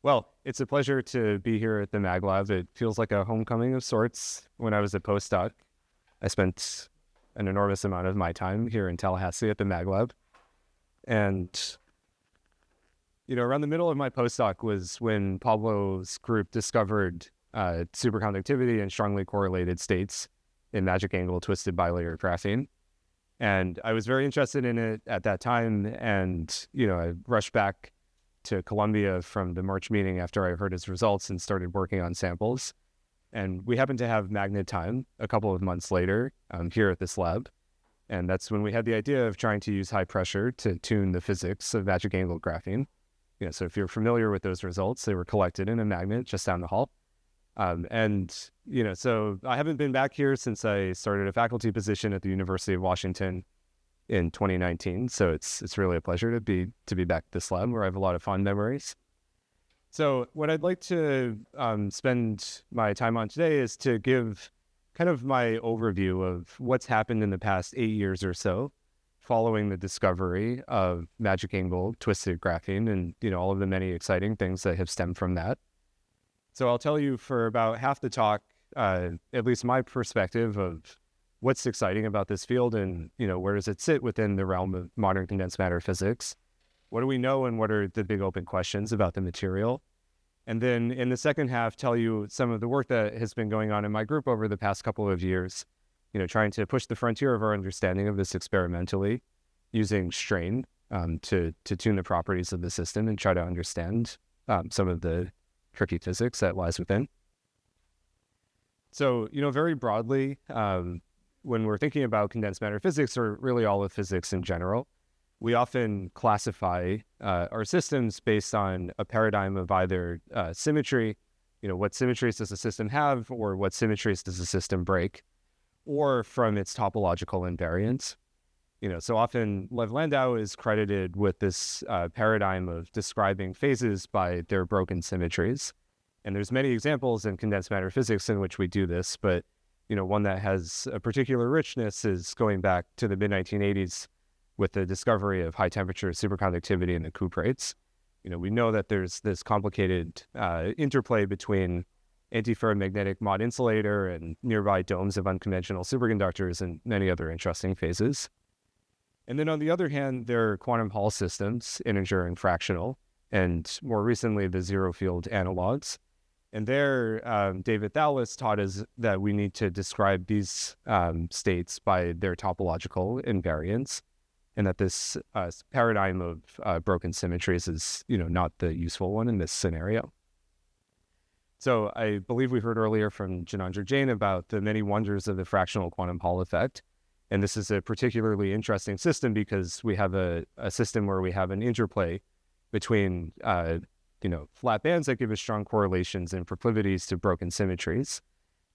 Well, it's a pleasure to be here at the MagLab. It feels like a homecoming of sorts. When I was a postdoc, I spent an enormous amount of my time here in Tallahassee at the MagLab. And, around the middle of my postdoc was when Pablo's group discovered superconductivity and strongly correlated states in magic angle twisted bilayer graphene. And I was very interested in it at that time. And, I rushed back to Columbia from the March meeting after I heard his results and started working on samples. And we happened to have magnet time a couple of months later here at this lab. And that's when we had the idea of trying to use high pressure to tune the physics of magic angle graphene. So if you're familiar with those results, they were collected in a magnet just down the hall. So I haven't been back here since I started a faculty position at the University of Washington in 2019. So it's really a pleasure to be back at this lab where I have a lot of fond memories. So what I'd like to spend my time on today is to give kind of my overview of what's happened in the past 8 years or so following the discovery of magic angle twisted graphene and all of the many exciting things that have stemmed from that. So I'll tell you for about half the talk, at least my perspective of what's exciting about this field and, where does it sit within the realm of modern condensed matter physics? What do we know and what are the big open questions about the material? And then in the second half, tell you some of the work that has been going on in my group over the past couple of years, trying to push the frontier of our understanding of this experimentally using strain to tune the properties of the system and try to understand some of the tricky physics that lies within. So, very broadly, when we're thinking about condensed matter physics, or really all of physics in general, we often classify our systems based on a paradigm of either symmetry, what symmetries does the system have, or what symmetries does the system break, or from its topological invariance. So often Lev Landau is credited with this paradigm of describing phases by their broken symmetries. And there's many examples in condensed matter physics in which we do this, but one that has a particular richness is going back to the mid-1980s with the discovery of high temperature superconductivity in the cuprates. We know that there's this complicated interplay between antiferromagnetic mod insulator and nearby domes of unconventional superconductors and many other interesting phases. And then on the other hand, there are quantum Hall systems, integer and fractional, and more recently, the zero field analogs. And there, David Thales taught us that we need to describe these states by their topological invariance, and that this paradigm of broken symmetries is, not the useful one in this scenario. So I believe we heard earlier from Janandra Jain about the many wonders of the fractional quantum Hall effect. And this is a particularly interesting system because we have a system where we have an interplay between flat bands that give us strong correlations and proclivities to broken symmetries,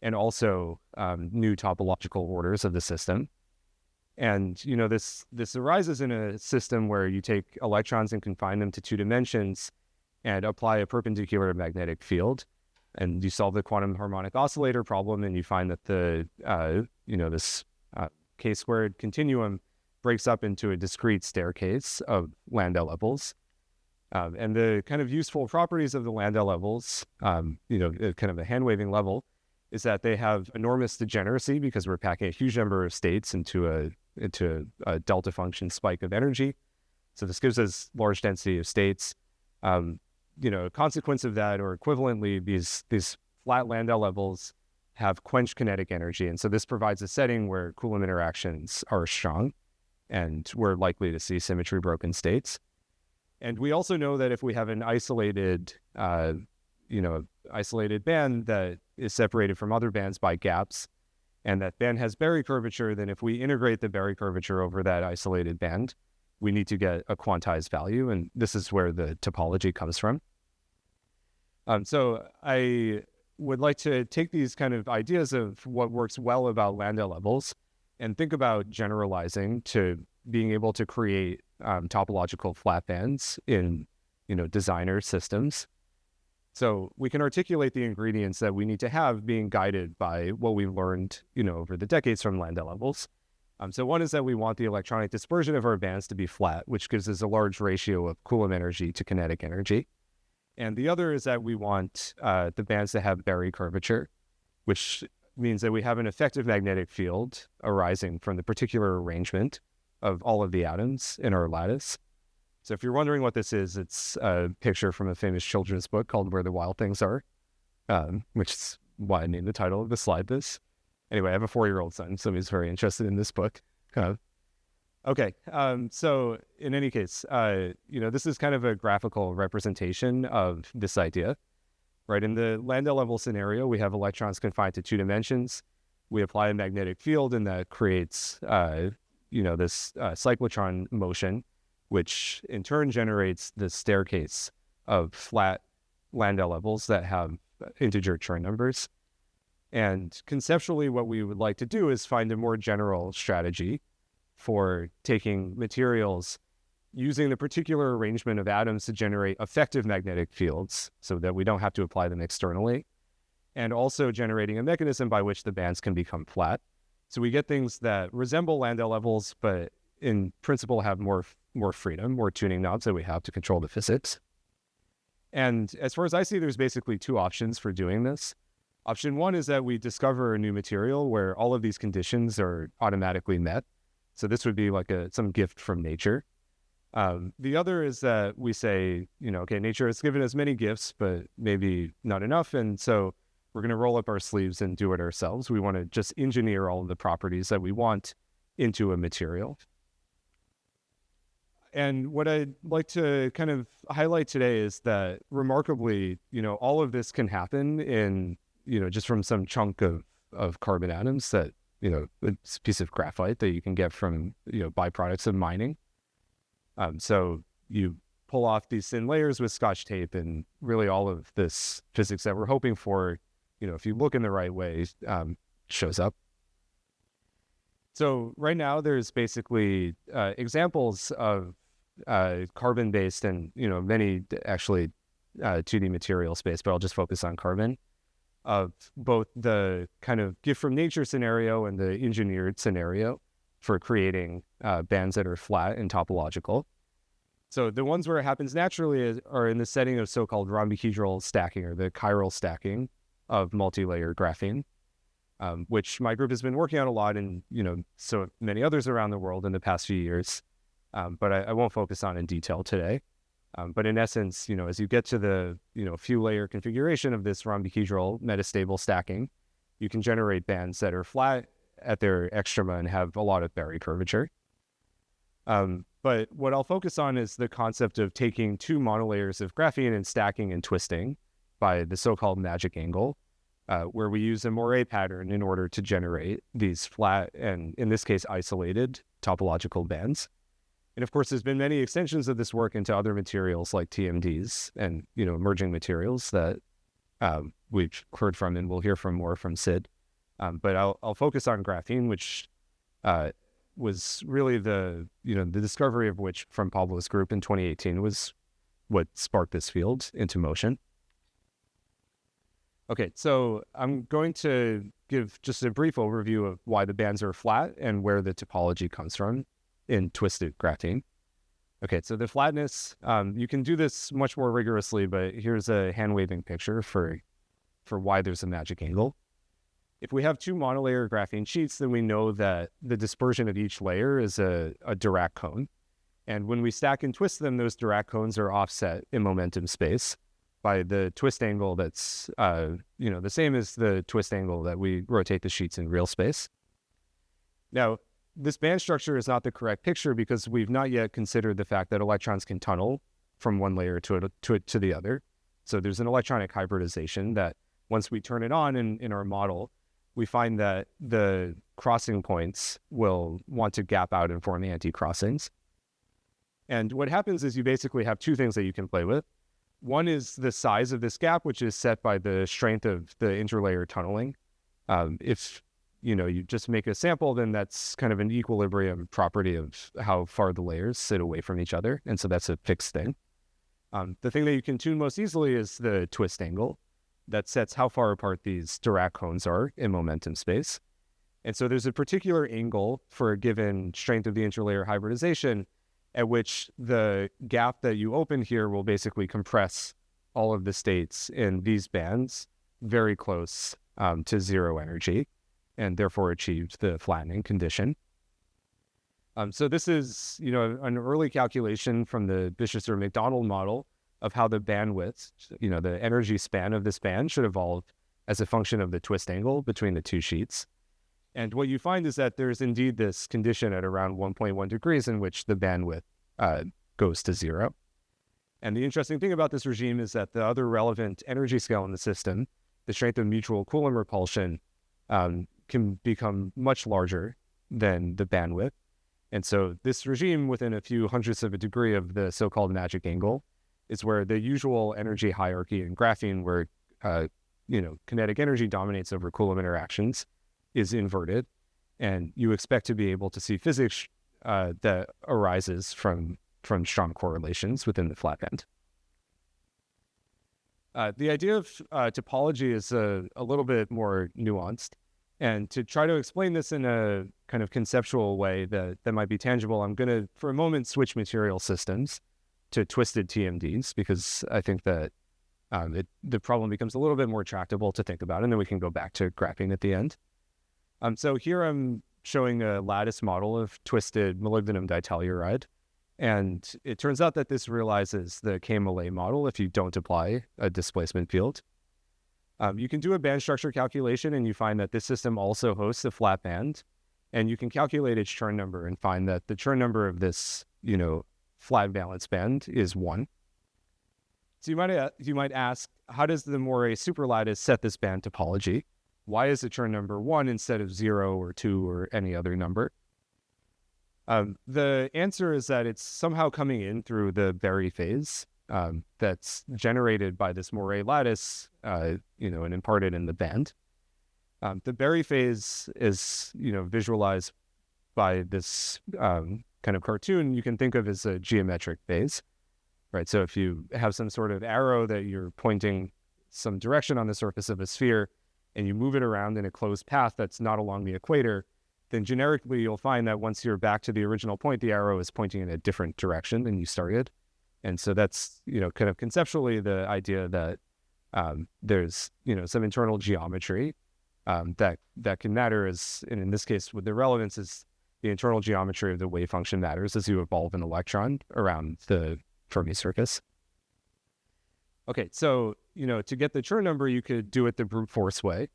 and also new topological orders of the system. And, this arises in a system where you take electrons and confine them to 2 dimensions and apply a perpendicular magnetic field. And you solve the quantum harmonic oscillator problem, and you find that this k-squared continuum breaks up into a discrete staircase of Landau levels. And the kind of useful properties of the Landau levels, kind of a hand-waving level, is that they have enormous degeneracy because we're packing a huge number of states into a delta function spike of energy. So this gives us large density of states. A consequence of that, or equivalently, these flat Landau levels have quenched kinetic energy. And so this provides a setting where Coulomb interactions are strong, and we're likely to see symmetry broken states. And we also know that if we have an isolated band that is separated from other bands by gaps, and that band has Berry curvature, then if we integrate the Berry curvature over that isolated band, we need to get a quantized value. And this is where the topology comes from. So I would like to take these kind of ideas of what works well about Landau levels and think about generalizing to being able to create topological flat bands in, designer systems. So we can articulate the ingredients that we need to have being guided by what we've learned, over the decades from Landau levels. So one is that we want the electronic dispersion of our bands to be flat, which gives us a large ratio of Coulomb energy to kinetic energy. And the other is that we want the bands to have Berry curvature, which means that we have an effective magnetic field arising from the particular arrangement of all of the atoms in our lattice. So if you're wondering what this is, it's a picture from a famous children's book called Where the Wild Things Are, which is why I named the title of the slide this. Anyway, I have a 4-year-old son, so he's very interested in this book. Okay, so in any case, this is kind of a graphical representation of this idea, right? In the Landau level scenario, we have electrons confined to 2 dimensions. We apply a magnetic field, and that creates, this cyclotron motion, which in turn generates the staircase of flat Landau levels that have integer Chern numbers. And conceptually, what we would like to do is find a more general strategy for taking materials using the particular arrangement of atoms to generate effective magnetic fields so that we don't have to apply them externally, and also generating a mechanism by which the bands can become flat. So we get things that resemble Landau levels, but in principle have more freedom, more tuning knobs that we have to control the physics. And as far as I see, there's basically 2 options for doing this. Option 1 is that we discover a new material where all of these conditions are automatically met. So this would be like some gift from nature. The other is that we say, okay, nature has given us many gifts, but maybe not enough. And so we're going to roll up our sleeves and do it ourselves. We want to just engineer all of the properties that we want into a material. And what I'd like to kind of highlight today is that remarkably, all of this can happen in, just from some chunk of carbon atoms that, it's a piece of graphite that you can get from, byproducts of mining. So you pull off these thin layers with Scotch tape, and really all of this physics that we're hoping for, if you look in the right way, shows up. So right now there's basically examples of carbon-based and, many actually 2D material space, but I'll just focus on carbon, of both the kind of gift from nature scenario and the engineered scenario for creating bands that are flat and topological. So the ones where it happens naturally are in the setting of so-called rhombohedral stacking, or the chiral stacking of multi-layer graphene, which my group has been working on a lot, and so many others around the world in the past few years. But I won't focus on in detail today. But in essence, as you get to the few layer configuration of this rhombohedral metastable stacking, you can generate bands that are flat at their extrema and have a lot of Berry curvature. But what I'll focus on is the concept of taking 2 monolayers of graphene and stacking and twisting by the so-called magic angle, where we use a moire pattern in order to generate these flat and, in this case, isolated topological bands. And of course, there's been many extensions of this work into other materials like TMDs and, emerging materials that we've heard from, and we'll hear from more from Sid. But I'll focus on graphene, which was really the discovery of which from Pablo's group in 2018 was what sparked this field into motion. Okay, so I'm going to give just a brief overview of why the bands are flat and where the topology comes from in twisted graphene. Okay, so the flatness, you can do this much more rigorously, but here's a hand-waving picture for why there's a magic angle. If we have 2 monolayer graphene sheets, then we know that the dispersion of each layer is a Dirac cone. And when we stack and twist them, those Dirac cones are offset in momentum space by the twist angle that's, the same as the twist angle that we rotate the sheets in real space. Now, this band structure is not the correct picture because we've not yet considered the fact that electrons can tunnel from one layer to the other. So there's an electronic hybridization that once we turn it on in our model, we find that the crossing points will want to gap out and form anti-crossings. And what happens is you basically have 2 things that you can play with. One is the size of this gap, which is set by the strength of the interlayer tunneling. If you just make a sample, then that's kind of an equilibrium property of how far the layers sit away from each other. And so that's a fixed thing. The thing that you can tune most easily is the twist angle that sets how far apart these Dirac cones are in momentum space. And so there's a particular angle for a given strength of the interlayer hybridization at which the gap that you open here will basically compress all of the states in these bands very close to zero energy, and therefore achieved the flattening condition. So this is, an early calculation from the Bishop or McDonald model of how the bandwidth, the energy span of this band should evolve as a function of the twist angle between the two sheets. And what you find is that there's indeed this condition at around 1.1 degrees in which the bandwidth goes to zero. And the interesting thing about this regime is that the other relevant energy scale in the system, the strength of mutual Coulomb repulsion, can become much larger than the bandwidth. And so this regime, within a few hundredths of a degree of the so-called magic angle, is where the usual energy hierarchy in graphene, where kinetic energy dominates over Coulomb interactions, is inverted, and you expect to be able to see physics that arises from strong correlations within the flat band. The idea of topology is a little bit more nuanced. And to try to explain this in a kind of conceptual way that might be tangible, I'm going to, for a moment, switch material systems to twisted TMDs, because I think that the problem becomes a little bit more tractable to think about, and then we can go back to graphene at the end. So here I'm showing a lattice model of twisted molybdenum ditelluride, and it turns out that this realizes the KMLA model if you don't apply a displacement field. You can do a band structure calculation, and you find that this system also hosts a flat band, and you can calculate its Chern number and find that the Chern number of this, flat valence band is 1. So you might ask, how does the Moiré superlattice set this band topology? Why is the Chern number 1 instead of 0 or 2 or any other number? The answer is that it's somehow coming in through the Berry phase that's generated by this Moiré lattice, and imparted in the band. The Berry phase is, visualized by this kind of cartoon you can think of as a geometric phase, right? So if you have some sort of arrow that you're pointing some direction on the surface of a sphere, and you move it around in a closed path that's not along the equator, then generically you'll find that once you're back to the original point, the arrow is pointing in a different direction than you started. And so that's, kind of conceptually the idea that there's, some internal geometry that can matter as, and in this case, with the relevance is the internal geometry of the wave function matters as you evolve an electron around the Fermi surface. Okay, so, to get the Chern number, you could do it the brute force way.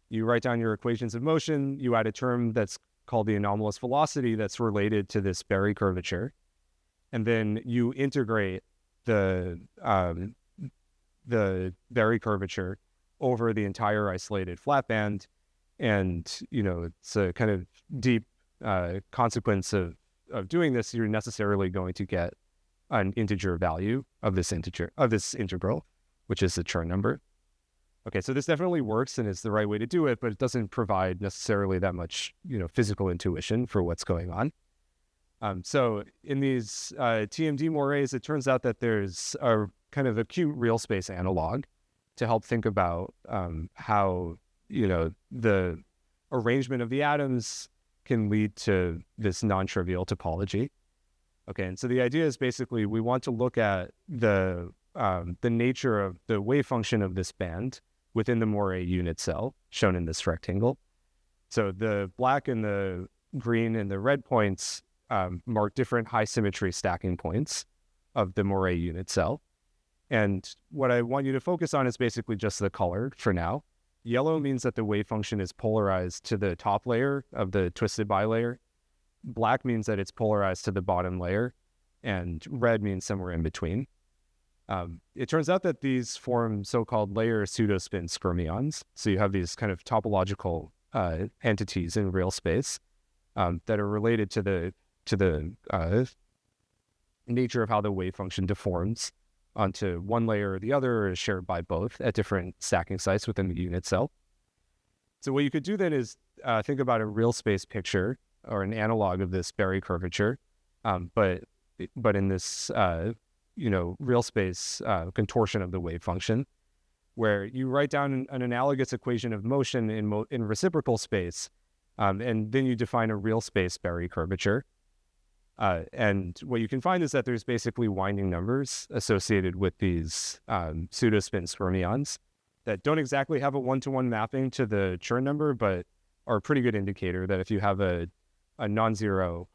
You write down your equations of motion, you add a term that's called the anomalous velocity that's related to this Berry curvature, and then you integrate the Berry curvature over the entire isolated flat band, and, it's a kind of deep consequence of doing this. You're necessarily going to get an integer value of this integral, which is the Chern number. Okay, so this definitely works and is the right way to do it, but it doesn't provide necessarily that much, physical intuition for what's going on. So in these TMD moires, it turns out that there's a kind of acute real space analog to help think about how, the arrangement of the atoms can lead to this non-trivial topology. Okay, and so the idea is basically we want to look at the nature of the wave function of this band within the Moiré unit cell, shown in this rectangle. So the black and the green and the red points mark different high symmetry stacking points of the Moiré unit cell. And what I want you to focus on is basically just the color for now. Yellow means that the wave function is polarized to the top layer of the twisted bilayer. Black means that it's polarized to the bottom layer, and red means somewhere in between. It turns out that these form so-called layer pseudospin skyrmions. So you have these kind of topological entities in real space that are related to the nature of how the wave function deforms onto one layer or the other, or is shared by both at different stacking sites within the unit cell. So what you could do then is think about a real space picture or an analog of this Berry curvature, but in this real space contortion of the wave function, where you write down an analogous equation of motion in reciprocal space, and then you define a real space Berry curvature. And what you can find is that there's basically winding numbers associated with these pseudospin fermions that don't exactly have a one-to-one mapping to the Chern number, but are a pretty good indicator that if you have a non-zero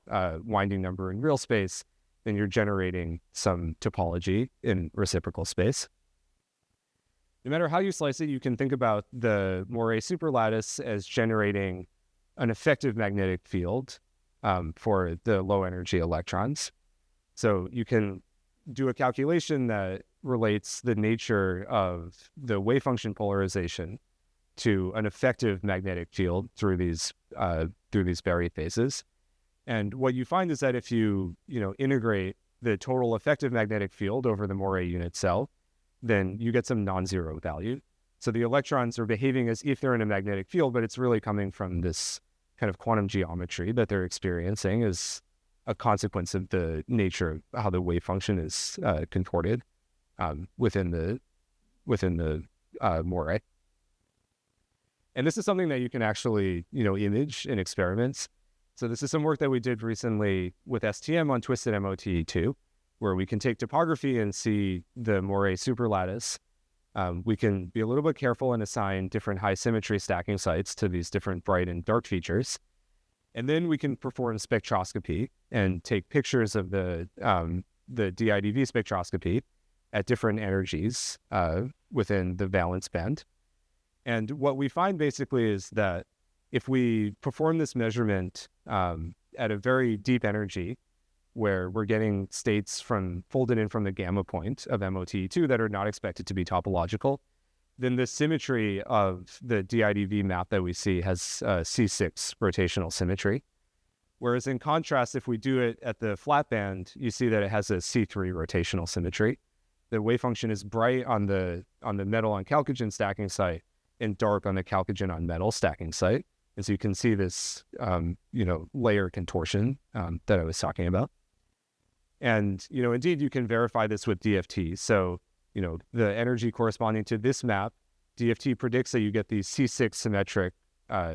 winding number in real space, then you're generating some topology in reciprocal space. No matter how you slice it, you can think about the Moiré superlattice as generating an effective magnetic field for the low energy electrons. So you can do a calculation that relates the nature of the wave function polarization to an effective magnetic field through these Berry phases. And what you find is that if you integrate the total effective magnetic field over the Moiré unit cell, then you get some non-zero value. So the electrons are behaving as if they're in a magnetic field, but it's really coming from this kind of quantum geometry that they're experiencing as a consequence of the nature of how the wave function is contorted within the Moiré. And this is something that you can actually image in experiments. So this is some work that we did recently with STM on twisted MOTE2, where we can take topography and see the Moiré superlattice. We can be a little bit careful and assign different high symmetry stacking sites to these different bright and dark features. And then we can perform spectroscopy and take pictures of the DIDV spectroscopy at different energies within the valence band. And what we find basically is that if we perform this measurement at a very deep energy, where we're getting states folded in from the gamma point of MOTE2 that are not expected to be topological, then the symmetry of the DIDV map that we see has C6 rotational symmetry. Whereas in contrast, if we do it at the flat band, you see that it has a C3 rotational symmetry. The wave function is bright on the metal on chalcogen stacking site and dark on the chalcogen on metal stacking site. And so you can see this, layer contortion that I was talking about. And, indeed, you can verify this with DFT. So, the energy corresponding to this map, DFT predicts that you get these C6 symmetric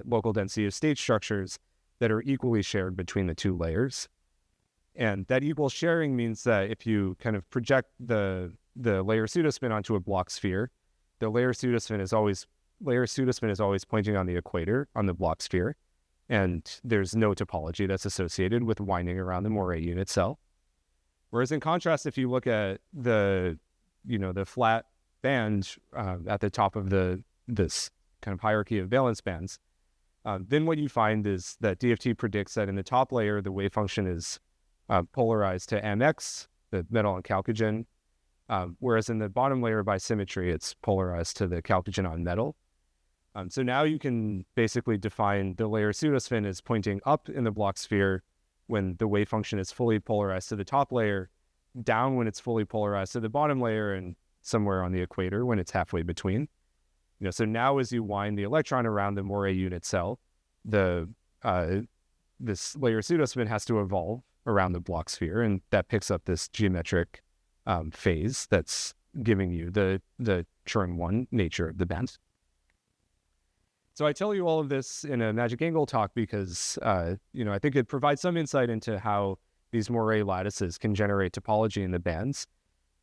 local density of state structures that are equally shared between the two layers. And that equal sharing means that if you kind of project the layer pseudospin onto a Bloch sphere, the layer pseudospin is always pointing on the equator on the Bloch sphere. And there's no topology that's associated with winding around the Moiré unit cell. Whereas in contrast, if you look at the flat band at the top of this kind of hierarchy of valence bands, then what you find is that DFT predicts that in the top layer, the wave function is polarized to MX, the metal on chalcogen, whereas in the bottom layer by symmetry, it's polarized to the chalcogen on metal. So now you can basically define the layer pseudospin as pointing up in the Bloch sphere when the wave function is fully polarized to the top layer, down when it's fully polarized to the bottom layer, and somewhere on the equator when it's halfway between. So now as you wind the electron around the Moiré unit cell, this layer pseudospin has to evolve around the Bloch sphere, and that picks up this geometric phase that's giving you the Chern 1 nature of the band. So I tell you all of this in a magic angle talk because, I think it provides some insight into how these Moiré lattices can generate topology in the bands.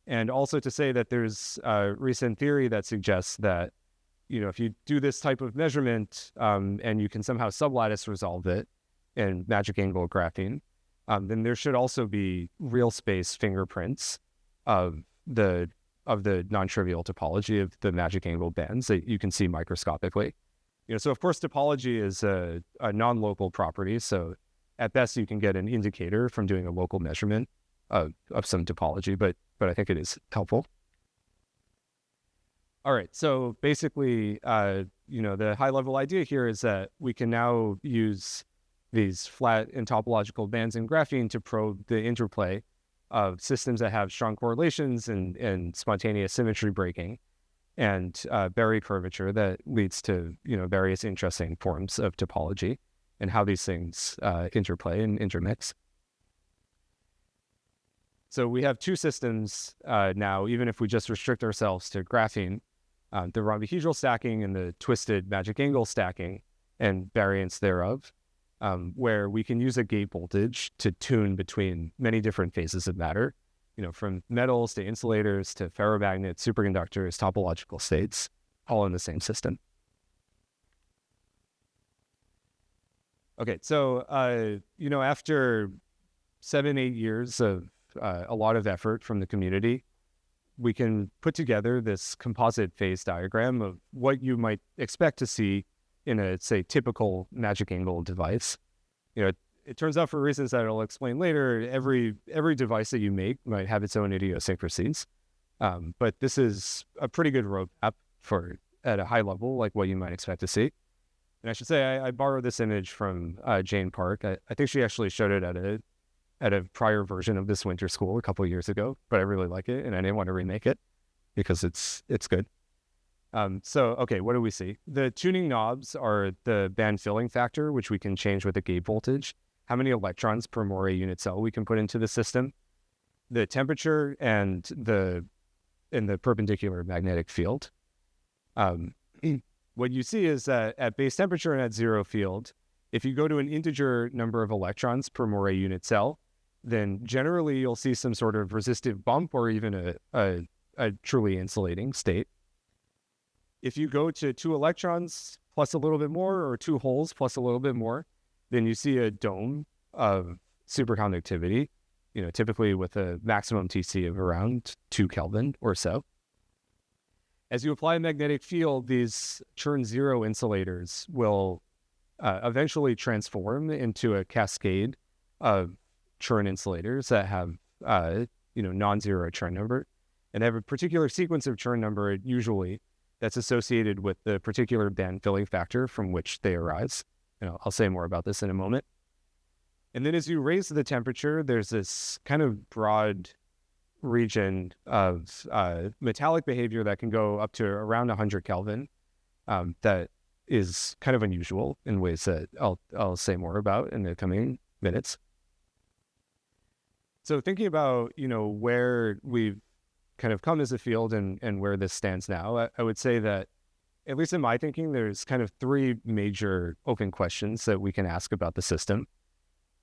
And also to say that there's a recent theory that suggests that, if you do this type of measurement and you can somehow sublattice resolve it in magic angle graphene, then there should also be real space fingerprints of the non-trivial topology of the magic angle bands that you can see microscopically. So of course, topology is a non-local property. So at best, you can get an indicator from doing a local measurement of some topology, but I think it is helpful. All right. So basically, the high-level idea here is that we can now use these flat and topological bands in graphene to probe the interplay of systems that have strong correlations and spontaneous symmetry breaking and Berry curvature that leads to various interesting forms of topology and how these things interplay and intermix. So we have two systems now, even if we just restrict ourselves to graphene, the rhombohedral stacking and the twisted magic angle stacking and variants thereof. where we can use a gate voltage to tune between many different phases of matter, from metals to insulators to ferromagnets, superconductors, topological states, all in the same system. Okay, so, after 7-8 years of a lot of effort from the community, we can put together this composite phase diagram of what you might expect to see in a, say, typical magic angle device. It turns out, for reasons that I'll explain later, every device that you make might have its own idiosyncrasies. But this is a pretty good roadmap for, at a high level, like what you might expect to see. And I should say, I borrowed this image from Jane Park. I think she actually showed it at a prior version of this winter school a couple of years ago, but I really like it, and I didn't want to remake it because it's good. Okay, what do we see? The tuning knobs are the band filling factor, which we can change with the gate voltage, how many electrons per Moiré unit cell we can put into the system, the temperature, and the perpendicular magnetic field. What you see is that at base temperature and at zero field, if you go to an integer number of electrons per Moiré unit cell, then generally you'll see some sort of resistive bump or even a truly insulating state. If you go to 2 electrons plus a little bit more, or 2 holes plus a little bit more, then you see a dome of superconductivity, typically with a maximum TC of around 2 Kelvin or so. As you apply a magnetic field, these Chern zero insulators will eventually transform into a cascade of Chern insulators that have, non-zero Chern number, and have a particular sequence of Chern number usually that's associated with the particular band filling factor from which they arise. I'll say more about this in a moment. And then as you raise the temperature, there's this kind of broad region of metallic behavior that can go up to around 100 Kelvin that is kind of unusual in ways that I'll say more about in the coming minutes. So thinking about, where we've kind of come as a field and where this stands now, I would say that, at least in my thinking, there's kind of 3 major open questions that we can ask about the system.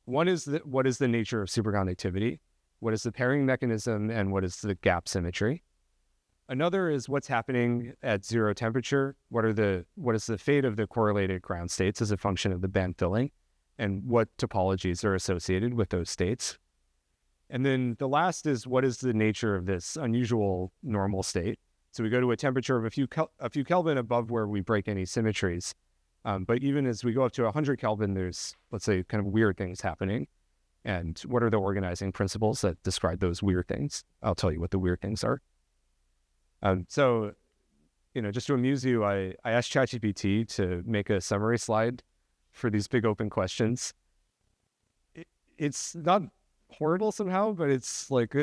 One is what is the nature of superconductivity? What is the pairing mechanism, and what is the gap symmetry? Another is what's happening at zero temperature. What is the fate of the correlated ground states as a function of the band filling, and what topologies are associated with those states? And then the last is what is the nature of this unusual normal state? So we go to a temperature of a few Kelvin above where we break any symmetries. But even as we go up to 100 Kelvin, there's, let's say, kind of weird things happening. And what are the organizing principles that describe those weird things? I'll tell you what the weird things are. So, just to amuse you, I asked ChatGPT to make a summary slide for these big open questions. It's not horrible somehow, but it's like,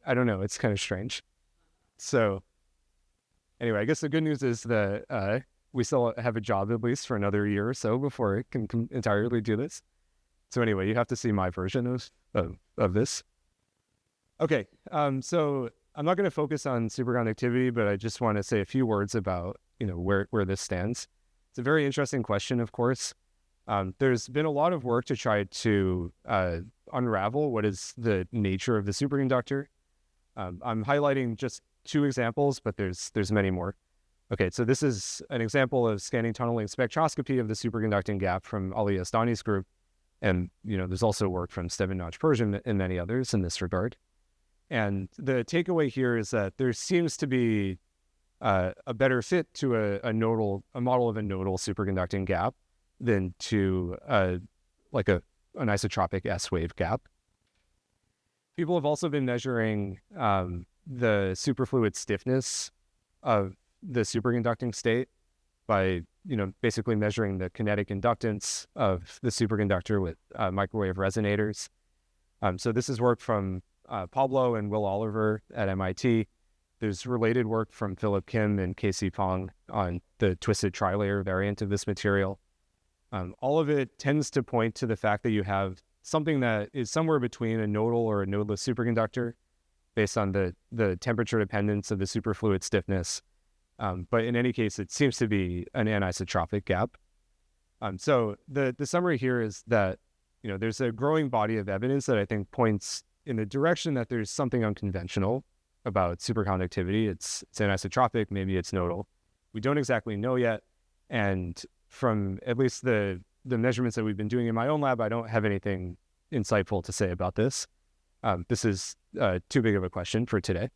I don't know, it's kind of strange. So anyway, I guess the good news is that we still have a job at least for another year or so before it can entirely do this. So anyway, you have to see my version of this. Okay, so I'm not going to focus on superconductivity, but I just want to say a few words about where this stands. It's a very interesting question, of course. There's been a lot of work to try to unravel what is the nature of the superconductor. I'm highlighting just 2 examples, but there's many more. Okay, so this is an example of scanning tunneling spectroscopy of the superconducting gap from Ali Astani's group. And, there's also work from Steven Notch-Persian and many others in this regard. And the takeaway here is that there seems to be a better fit to a model of a nodal superconducting gap than to an isotropic S-wave gap. People have also been measuring the superfluid stiffness of the superconducting state by, basically measuring the kinetic inductance of the superconductor with microwave resonators. So this is work from Pablo and Will Oliver at MIT. There's related work from Philip Kim and Casey Pong on the twisted trilayer variant of this material. All of it tends to point to the fact that you have something that is somewhere between a nodal or a nodeless superconductor based on the temperature dependence of the superfluid stiffness. But in any case, it seems to be an anisotropic gap. So the summary here is that, there's a growing body of evidence that I think points in the direction that there's something unconventional about superconductivity. It's anisotropic, maybe it's nodal. We don't exactly know yet. And from at least the measurements that we've been doing in my own lab, I don't have anything insightful to say about this. This is too big of a question for today.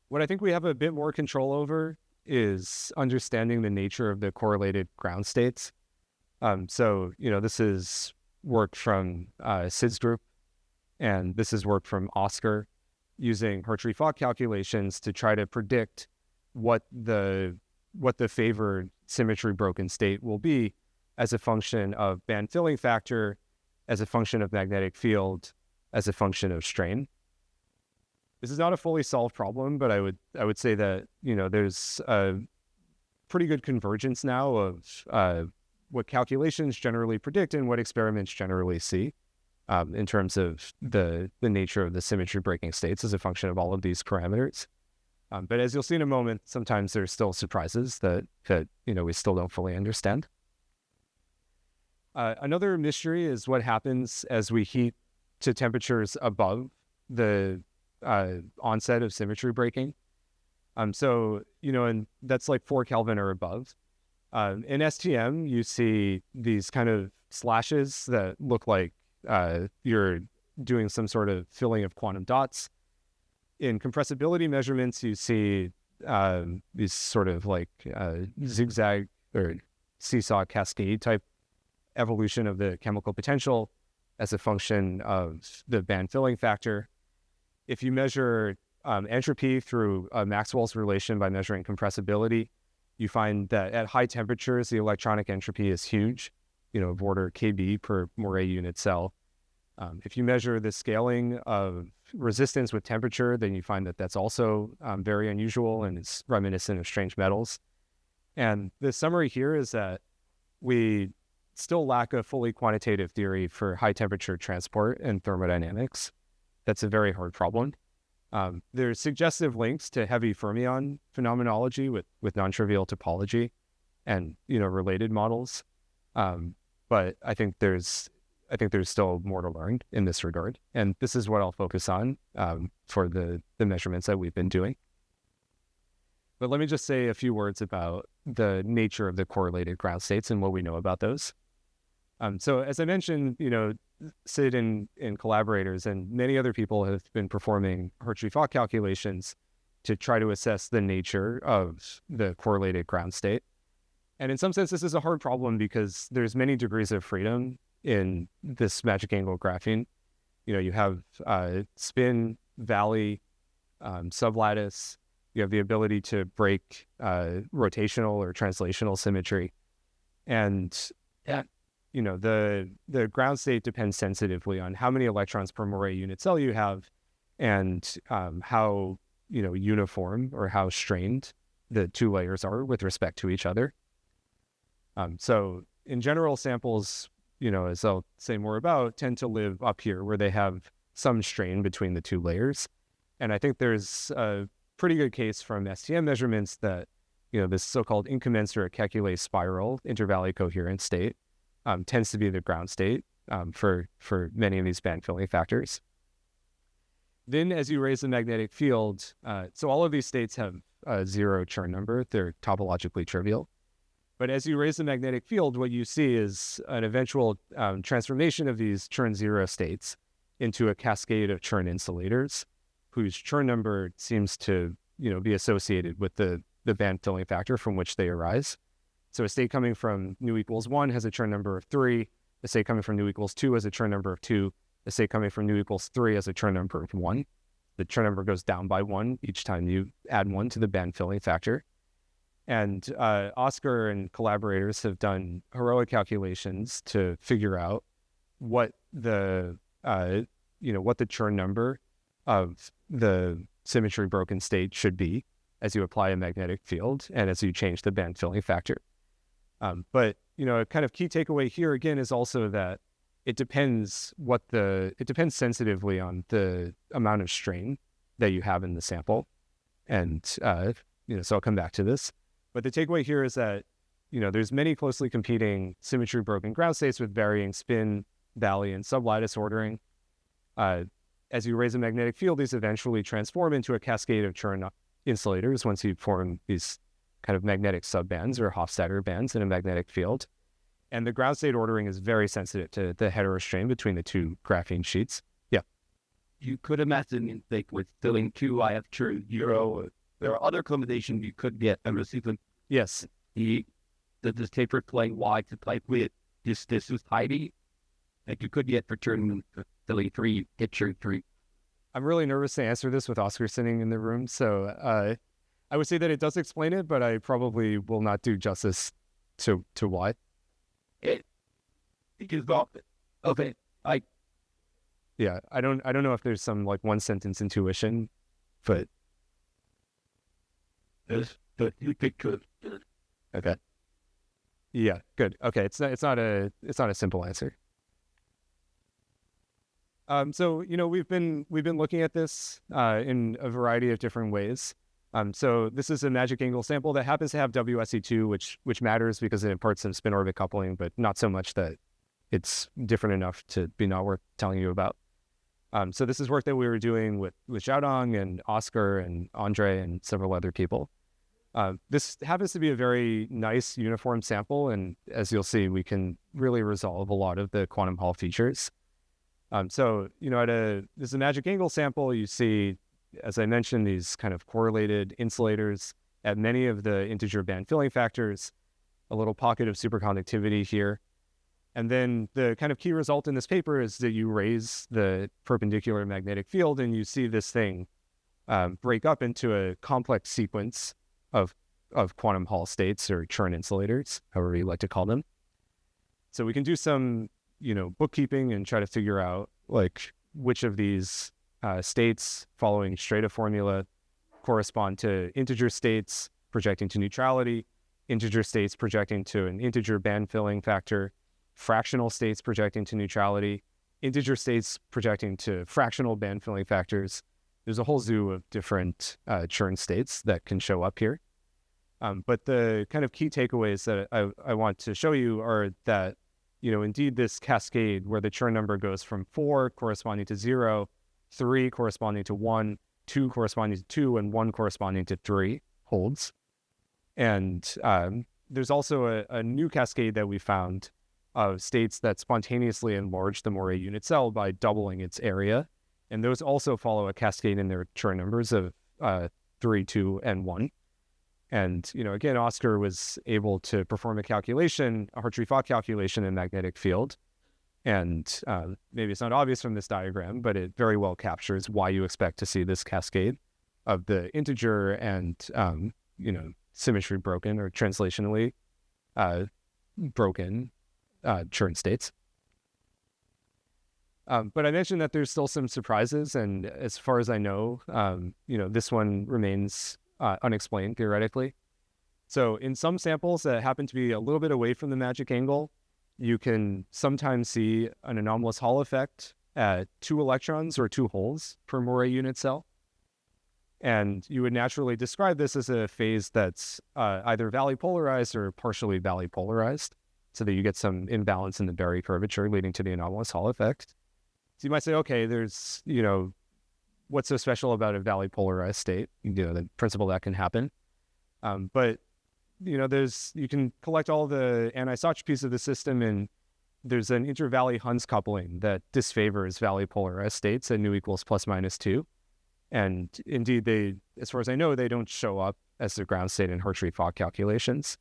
What I think we have a bit more control over is understanding the nature of the correlated ground states. So, this is work from Sid's group, and this is work from Oscar using Hartree-Fock calculations to try to predict what the favored symmetry broken state will be as a function of band filling factor, as a function of magnetic field, as a function of strain. This is not a fully solved problem, but I would say that, there's a pretty good convergence now of what calculations generally predict and what experiments generally see in terms of the nature of the symmetry breaking states as a function of all of these parameters. But as you'll see in a moment, sometimes there's still surprises that we still don't fully understand. Another mystery is what happens as we heat to temperatures above the onset of symmetry breaking. So, and that's like 4 Kelvin or above. In STM, you see these kind of slashes that look like you're doing some sort of filling of quantum dots. In compressibility measurements, you see these sort of like zigzag or seesaw cascade type evolution of the chemical potential as a function of the band filling factor. If you measure entropy through Maxwell's relation by measuring compressibility, you find that at high temperatures, the electronic entropy is huge, of order kb per Moiré unit cell. If you measure the scaling of resistance with temperature, then you find that that's also very unusual and it's reminiscent of strange metals. And the summary here is that we still lack a fully quantitative theory for high temperature transport and thermodynamics. That's a very hard problem. There's suggestive links to heavy fermion phenomenology with non-trivial topology and related models, but I think there's still more to learn in this regard, and this is what I'll focus on for the measurements that we've been doing. But let me just say a few words about the nature of the correlated ground states and what we know about those. So as I mentioned, Sid and collaborators and many other people have been performing Hartree-Fock calculations to try to assess the nature of the correlated ground state. And in some sense, this is a hard problem because there's many degrees of freedom in this magic angle graphene. You have spin, valley, sublattice. You have the ability to break rotational or translational symmetry. And the ground state depends sensitively on how many electrons per Moiré unit cell you have and how uniform or how strained the two layers are with respect to each other. So in general, samples, as I'll say more about, tend to live up here where they have some strain between the two layers. And I think there's a pretty good case from STM measurements that, this so-called incommensurate Kekulé spiral intervalley coherent state tends to be the ground state for many of these band filling factors. Then as you raise the magnetic field, so all of these states have a zero Chern number. They're topologically trivial. But as you raise the magnetic field, what you see is an eventual transformation of these Chern zero states into a cascade of Chern insulators, whose Chern number seems to be associated with the band filling factor from which they arise. So a state coming from nu equals 1 has a Chern number of 3. A state coming from nu equals 2 has a Chern number of 2. A state coming from nu equals 3 has a Chern number of 1. The Chern number goes down by 1 each time you add 1 to the band filling factor. And Oscar and collaborators have done heroic calculations to figure out what the Chern number of the symmetry broken state should be as you apply a magnetic field and as you change the band filling factor. But a kind of key takeaway here again is also that it depends sensitively on the amount of strain that you have in the sample. And so I'll come back to this. But the takeaway here is that there's many closely competing symmetry broken ground states with varying spin, Valley, and sublattice ordering. As you raise a magnetic field, these eventually transform into a cascade of Chern insulators once you form these kind of magnetic subbands or Hofstadter bands in a magnetic field. And the ground state ordering is very sensitive to the heterostrain between the two graphene sheets. Yeah. You could imagine, like, with filling 2 IF Chern 0, there are other combinations you could get a receiver. Yes. The taper plane Y to play with this is tidy. Like you could get for Chern filling 3, get Chern 3. I'm really nervous to answer this with Oscar sitting in the room, so I would say that it does explain it, but I probably will not do justice to why. It is okay. Yeah, I don't know if there's some like one sentence intuition, but you could. Okay. Yeah, good. Okay, it's not a simple answer. So we've been looking at this in a variety of different ways. So this is a magic angle sample that happens to have WSE2, which matters because it imparts some spin orbit coupling, but not so much that it's different enough to be not worth telling you about. So this is work that we were doing with Xiaodong and Oscar and Andre and several other people. This happens to be a very nice uniform sample, and as you'll see, we can really resolve a lot of the quantum Hall features. So this is a magic angle sample. You see, as I mentioned, these kind of correlated insulators at many of the integer band filling factors, a little pocket of superconductivity here. And then the kind of key result in this paper is that you raise the perpendicular magnetic field and you see this thing break up into a complex sequence of quantum Hall states or Chern insulators, however you like to call them. So we can do some, bookkeeping and try to figure out like which of these states following Strata formula correspond to integer states projecting to neutrality, integer states projecting to an integer band filling factor, fractional states projecting to neutrality, integer states projecting to fractional band filling factors. There's a whole zoo of different Chern states that can show up here. But the kind of key takeaways that I want to show you are that, indeed this cascade where the Chern number goes from 4 corresponding to 0, 3 corresponding to 1, 2 corresponding to 2, and 1 corresponding to 3 holds. And there's also a new cascade that we found of states that spontaneously enlarge the Moiré unit cell by doubling its area. And those also follow a cascade in their Chern numbers of 3, 2, and 1. And, again, Oscar was able to perform a Hartree-Fock calculation in magnetic field. And maybe it's not obvious from this diagram, but it very well captures why you expect to see this cascade of the integer and, symmetry broken or translationally broken Chern states. But I mentioned that there's still some surprises. And as far as I know, this one remains unexplained theoretically. So in some samples that happen to be a little bit away from the magic angle, you can sometimes see an anomalous Hall effect at 2 electrons or 2 holes per Moiré unit cell. And you would naturally describe this as a phase that's either valley polarized or partially valley polarized, so that you get some imbalance in the Berry curvature leading to the anomalous Hall effect. So you might say, okay, there's, what's so special about a valley polarized state? The principle that can happen. But, you can collect all the anisotropies of the system, and there's an inter-valley Hund's coupling that disfavors valley polarized states at nu equals ±2. And indeed, they, as far as I know, they don't show up as the ground state in Hartree-Fock calculations.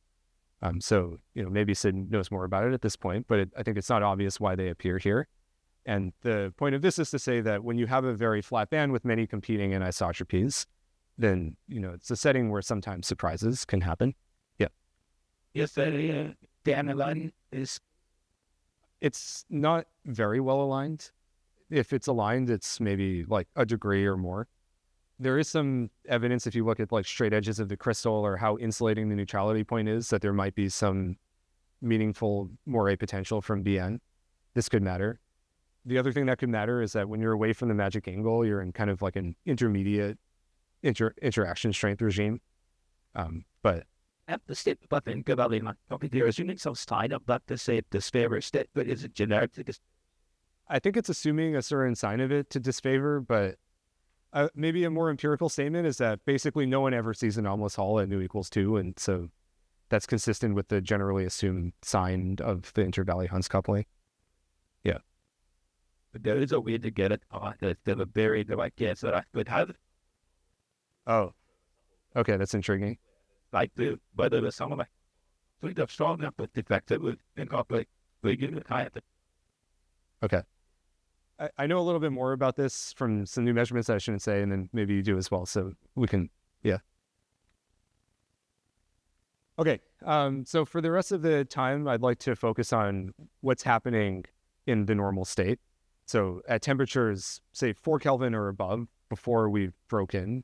So, maybe Sid knows more about it at this point, but I think it's not obvious why they appear here. And the point of this is to say that when you have a very flat band with many competing anisotropies, then, it's a setting where sometimes surprises can happen. Yeah. Yes, the aniline is... It's not very well aligned. If it's aligned, it's maybe like a degree or more. There is some evidence, if you look at like straight edges of the crystal or how insulating the neutrality point is, that there might be some meaningful Moiré potential from BN. This could matter. The other thing that could matter is that when you're away from the magic angle, you're in kind of like an intermediate interaction strength regime. But at the state, but then go about it. There is using some sign of that to say disfavor state, but is it generic to this? I think it's assuming a certain sign of it to disfavor, but maybe a more empirical statement is that basically no one ever sees anomalous Hall at nu equals 2, and so that's consistent with the generally assumed sign of the intervalley-Hunts coupling. Yeah. But there is a way to get it on the very the right guess that I could have. Oh, okay, that's intriguing. Like the whether the some of my so the strong enough but the fact that would incorporate the unit high at the. Okay. I know a little bit more about this from some new measurements that I shouldn't say, and then maybe you do as well, so we can, yeah. Okay, so for the rest of the time, I'd like to focus on what's happening in the normal state. So at temperatures, say 4 Kelvin or above, before we've broken,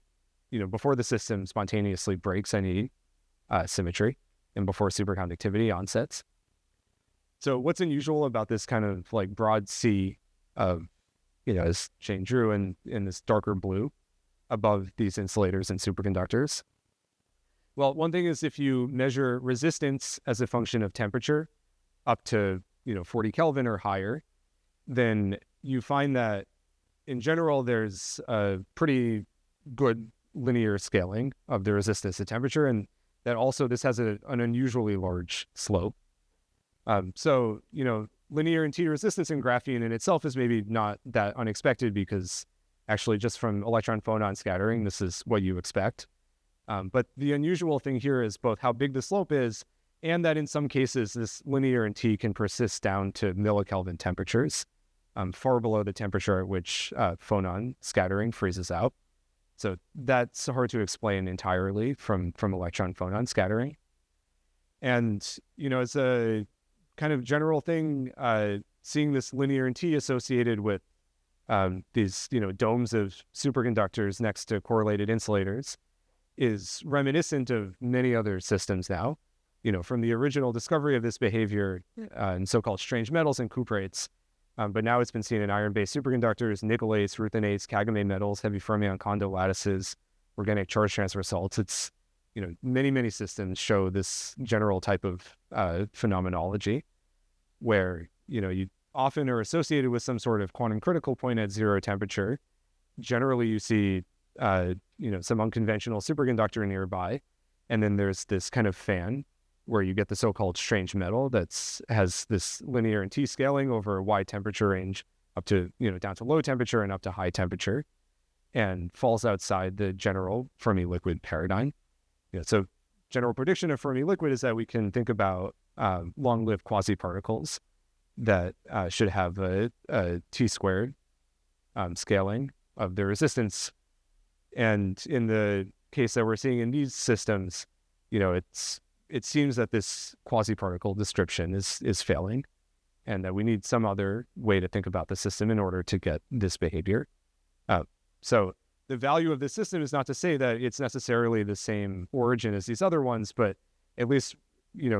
before the system spontaneously breaks any symmetry, and before superconductivity onsets. So what's unusual about this kind of like broad sea of, as Shane drew in this darker blue above these insulators and superconductors? Well, one thing is if you measure resistance as a function of temperature up to, 40 Kelvin or higher, then you find that in general, there's a pretty good linear scaling of the resistance to temperature, and that also this has an unusually large slope. So, linear and T resistance in graphene in itself is maybe not that unexpected because actually just from electron phonon scattering, this is what you expect. But the unusual thing here is both how big the slope is and that in some cases, this linear and T can persist down to millikelvin temperatures, far below the temperature at which phonon scattering freezes out. So that's hard to explain entirely from electron phonon scattering. And, as a kind of general thing, seeing this linear and T associated with these, domes of superconductors next to correlated insulators is reminiscent of many other systems now, from the original discovery of this behavior in so-called strange metals and cuprates. But now it's been seen in iron-based superconductors, nickelates, rutheniates, Kagame metals, heavy fermion Kondo lattices, organic charge transfer salts. It's, many, many systems show this general type of phenomenology where, you often are associated with some sort of quantum critical point at zero temperature. Generally, you see, some unconventional superconductor nearby. And then there's this kind of fan where you get the so-called strange metal has this linear and T scaling over a wide temperature range up to, down to low temperature and up to high temperature, and falls outside the general Fermi liquid paradigm. So general prediction of Fermi liquid is that we can think about long-lived quasi-particles that should have a T squared scaling of their resistance. And in the case that we're seeing in these systems, it seems that this quasi-particle description is failing, and that we need some other way to think about the system in order to get this behavior. So the value of this system is not to say that it's necessarily the same origin as these other ones, but at least,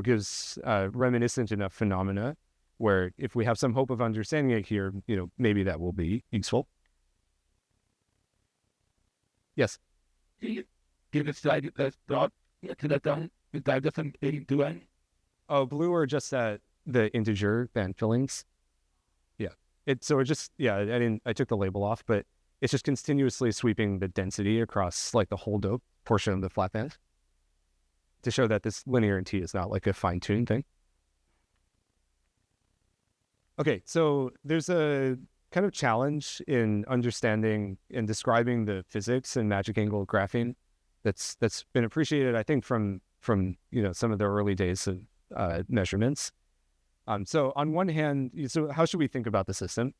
gives reminiscent enough phenomena where if we have some hope of understanding it here, maybe that will be useful. Yes? Give us the thought to the done. Oh, blue are just the integer band fillings. Yeah. I took the label off, but it's just continuously sweeping the density across like the whole dope portion of the flat band to show that this linear and T is not like a fine-tuned thing. Okay, so there's a kind of challenge in understanding and describing the physics in magic angle graphene that's been appreciated, I think, from some of the early days of measurements. So on one hand, so how should we think about the system?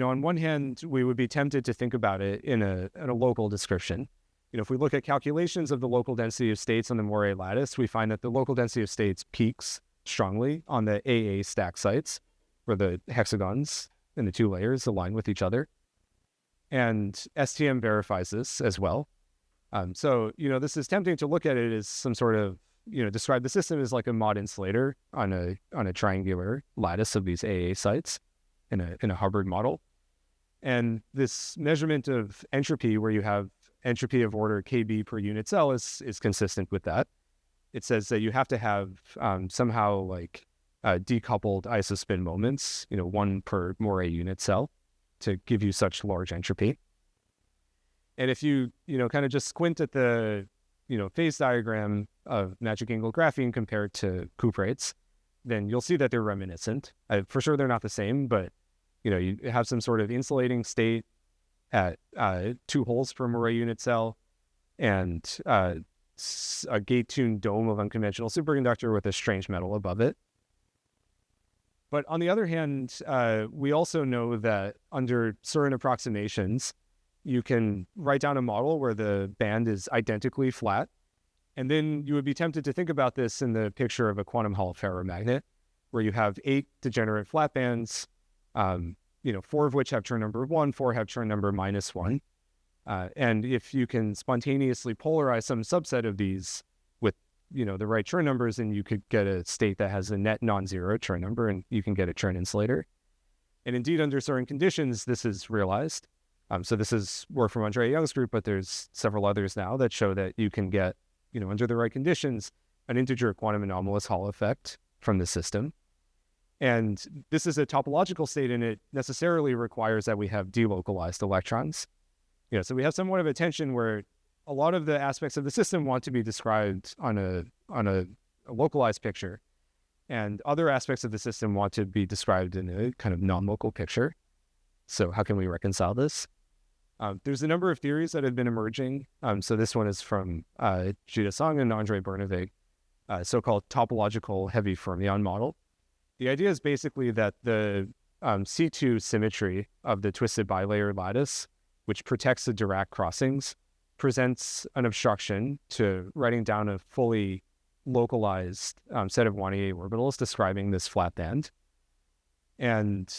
On one hand, we would be tempted to think about it in a local description. If we look at calculations of the local density of states on the Moiré lattice, we find that the local density of states peaks strongly on the AA stack sites, where the hexagons in the two layers align with each other. And STM verifies this as well. So, this is tempting to look at it as some sort of, describe the system as like a mod insulator on a triangular lattice of these AA sites in a Hubbard model. And this measurement of entropy, where you have entropy of order KB per unit cell, is consistent with that. it says that you have to have somehow like decoupled isospin moments, one per Moiré unit cell, to give you such large entropy. And if you, kind of just squint at the, phase diagram of magic angle graphene compared to cuprates, then you'll see that they're reminiscent. For sure, they're not the same, but, you have some sort of insulating state at 2 holes per Moiré unit cell, and a gate-tuned dome of unconventional superconductor with a strange metal above it. But on the other hand, we also know that under certain approximations, you can write down a model where the band is identically flat. And then you would be tempted to think about this in the picture of a quantum Hall ferromagnet, where you have 8 degenerate flat bands, 4 of which have Chern number 1, 4 have Chern number -1. And if you can spontaneously polarize some subset of these with, the right Chern numbers, then you could get a state that has a net non-zero Chern number, and you can get a Chern insulator. And indeed, under certain conditions, this is realized. So this is work from Andrea Young's group, but there's several others now that show that you can get, under the right conditions, an integer quantum anomalous Hall effect from the system. And this is a topological state, and it necessarily requires that we have delocalized electrons. So we have somewhat of a tension where a lot of the aspects of the system want to be described on a localized picture, and other aspects of the system want to be described in a kind of non-local picture. So how can we reconcile this? There's a number of theories that have been emerging. So this one is from Jida Song and Andre Bernavig, so-called topological heavy fermion model. The idea is basically that the C2 symmetry of the twisted bilayer lattice, which protects the Dirac crossings, presents an obstruction to writing down a fully localized set of 1A orbitals describing this flat band. And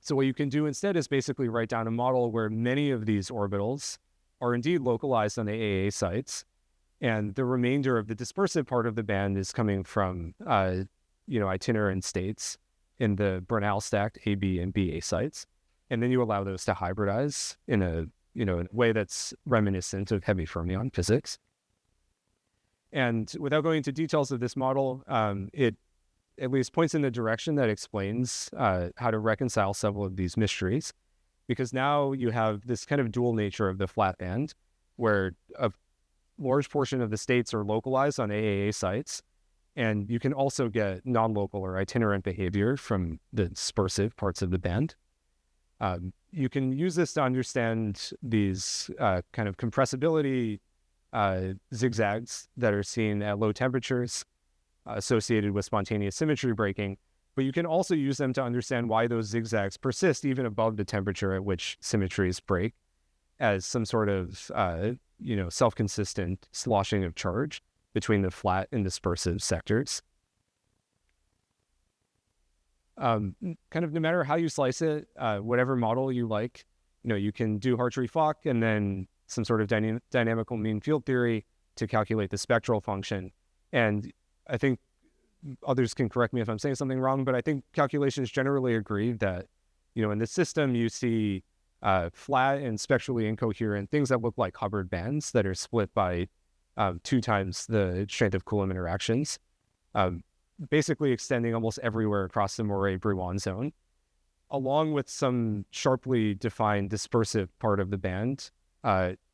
so what you can do instead is basically write down a model where many of these orbitals are indeed localized on the AA sites, and the remainder of the dispersive part of the band is coming from itinerant states in the Bernal stacked AB and BA sites. And then you allow those to hybridize in a way that's reminiscent of heavy fermion physics. And without going into details of this model, it at least points in the direction that explains how to reconcile several of these mysteries, because now you have this kind of dual nature of the flat band, where a large portion of the states are localized on AAA sites, and you can also get non-local or itinerant behavior from the dispersive parts of the band. You can use this to understand these kind of compressibility zigzags that are seen at low temperatures associated with spontaneous symmetry breaking, but you can also use them to understand why those zigzags persist even above the temperature at which symmetries break, as some sort of self-consistent sloshing of charge between the flat and dispersive sectors. Kind of no matter how you slice it, whatever model you like, you can do Hartree-Fock and then some sort of dynamical mean field theory to calculate the spectral function. And I think others can correct me if I'm saying something wrong, but I think calculations generally agree that, in this system, you see flat and spectrally incoherent things that look like Hubbard bands that are split by 2 times the strength of Coulomb interactions, basically extending almost everywhere across the Moiré-Brouillon zone, along with some sharply defined dispersive part of the band